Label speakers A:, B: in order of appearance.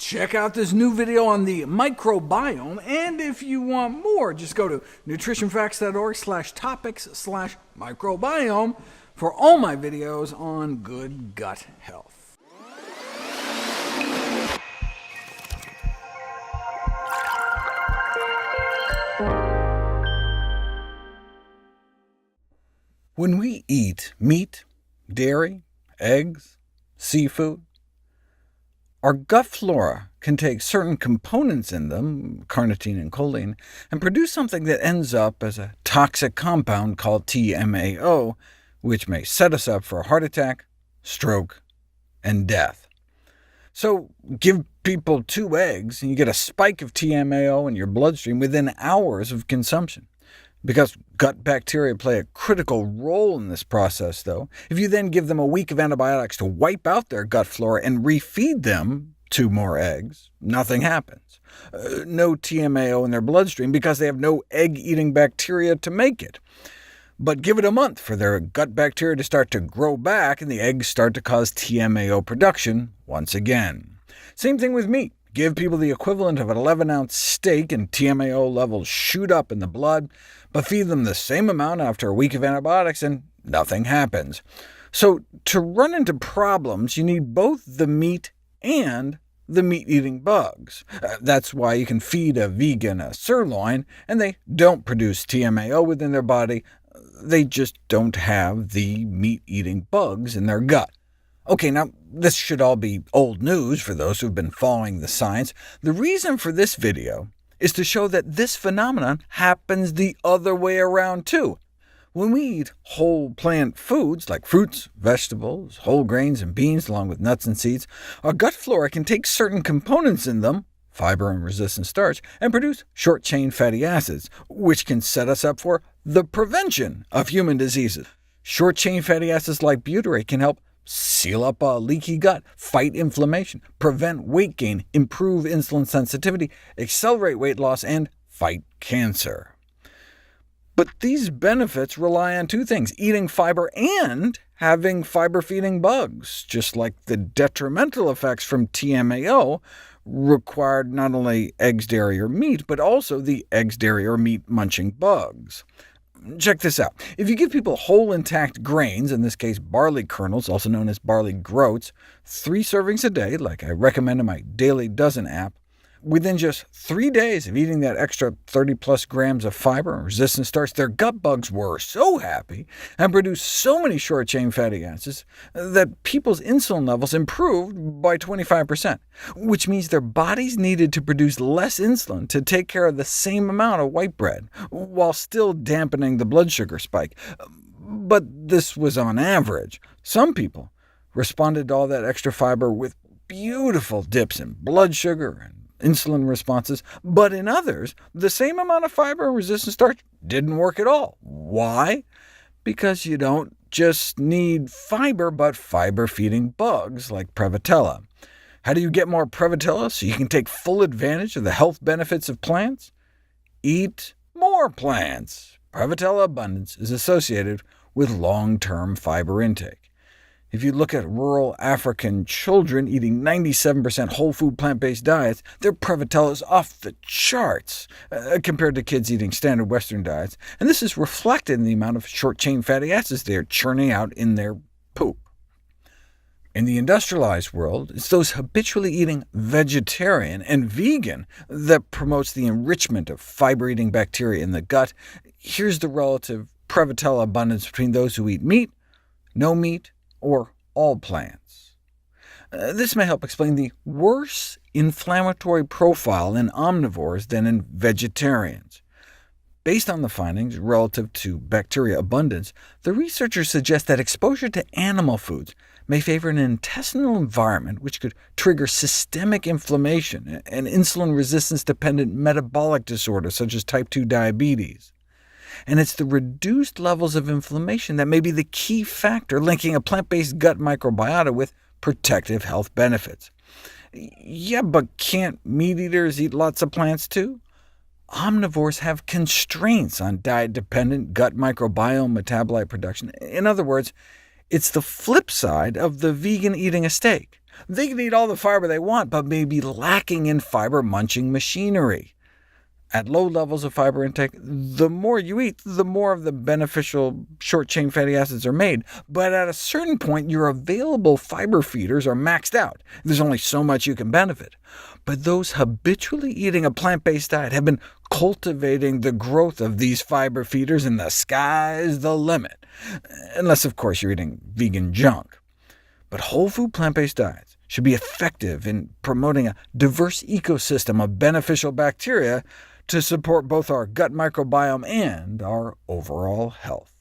A: check out this new video on the microbiome, and if you want more, just go to nutritionfacts.org/topics/microbiome for all my videos on good gut health. When we eat meat, dairy, eggs, seafood, our gut flora can take certain components in them, carnitine and choline, and produce something that ends up as a toxic compound called TMAO, which may set us up for a heart attack, stroke, and death. So give people 2 eggs, and you get a spike of TMAO in your bloodstream within hours of consumption. Because gut bacteria play a critical role in this process, though, if you then give them a week of antibiotics to wipe out their gut flora and refeed them 2 more eggs, nothing happens. No TMAO in their bloodstream because they have no egg-eating bacteria to make it. But give it a month for their gut bacteria to start to grow back, and the eggs start to cause TMAO production once again. Same thing with meat. Give people the equivalent of an 11-ounce steak, and TMAO levels shoot up in the blood, but feed them the same amount after a week of antibiotics, and nothing happens. So to run into problems, you need both the meat and the meat-eating bugs. That's why you can feed a vegan a sirloin, and they don't produce TMAO within their body. They just don't have the meat-eating bugs in their gut. OK, now this should all be old news for those who've been following the science. The reason for this video is to show that this phenomenon happens the other way around too. When we eat whole plant foods like fruits, vegetables, whole grains, and beans, along with nuts and seeds, our gut flora can take certain components in them, fiber and resistant starch, and produce short-chain fatty acids, which can set us up for the prevention of human diseases. Short-chain fatty acids like butyrate can help seal up a leaky gut, fight inflammation, prevent weight gain, improve insulin sensitivity, accelerate weight loss, and fight cancer. But these benefits rely on 2 things, eating fiber and having fiber-feeding bugs, just like the detrimental effects from TMAO required not only eggs, dairy, or meat, but also the eggs, dairy, or meat-munching bugs. Check this out. If you give people whole intact grains, in this case barley kernels, also known as barley groats, 3 servings a day, like I recommend in my Daily Dozen app, within just 3 days of eating that extra 30-plus grams of fiber and resistant starch, their gut bugs were so happy and produced so many short-chain fatty acids that people's insulin levels improved by 25%, which means their bodies needed to produce less insulin to take care of the same amount of white bread, while still dampening the blood sugar spike. But this was on average. Some people responded to all that extra fiber with beautiful dips in blood sugar and insulin responses, but in others, the same amount of fiber and resistant starch didn't work at all. Why? Because you don't just need fiber, but fiber-feeding bugs like Prevotella. How do you get more Prevotella so you can take full advantage of the health benefits of plants? Eat more plants. Prevotella abundance is associated with long-term fiber intake. If you look at rural African children eating 97% whole food plant-based diets, their Prevotella is off the charts compared to kids eating standard Western diets, and this is reflected in the amount of short-chain fatty acids they are churning out in their poop. In the industrialized world, it's those habitually eating vegetarian and vegan that promotes the enrichment of fiber-eating bacteria in the gut. Here's the relative Prevotella abundance between those who eat meat, no meat, or all plants. This may help explain the worse inflammatory profile in omnivores than in vegetarians. Based on the findings relative to bacteria abundance, the researchers suggest that exposure to animal foods may favor an intestinal environment which could trigger systemic inflammation and insulin resistance-dependent metabolic disorders such as type 2 diabetes. And it's the reduced levels of inflammation that may be the key factor linking a plant-based gut microbiota with protective health benefits. Yeah, but can't meat-eaters eat lots of plants too? Omnivores have constraints on diet-dependent gut microbiome metabolite production. In other words, it's the flip side of the vegan eating a steak. They can eat all the fiber they want, but may be lacking in fiber-munching machinery. At low levels of fiber intake, the more you eat, the more of the beneficial short-chain fatty acids are made, but at a certain point your available fiber feeders are maxed out. There's only so much you can benefit. But those habitually eating a plant-based diet have been cultivating the growth of these fiber feeders, and the sky's the limit, unless of course you're eating vegan junk. But whole food plant-based diets should be effective in promoting a diverse ecosystem of beneficial bacteria to support both our gut microbiome and our overall health.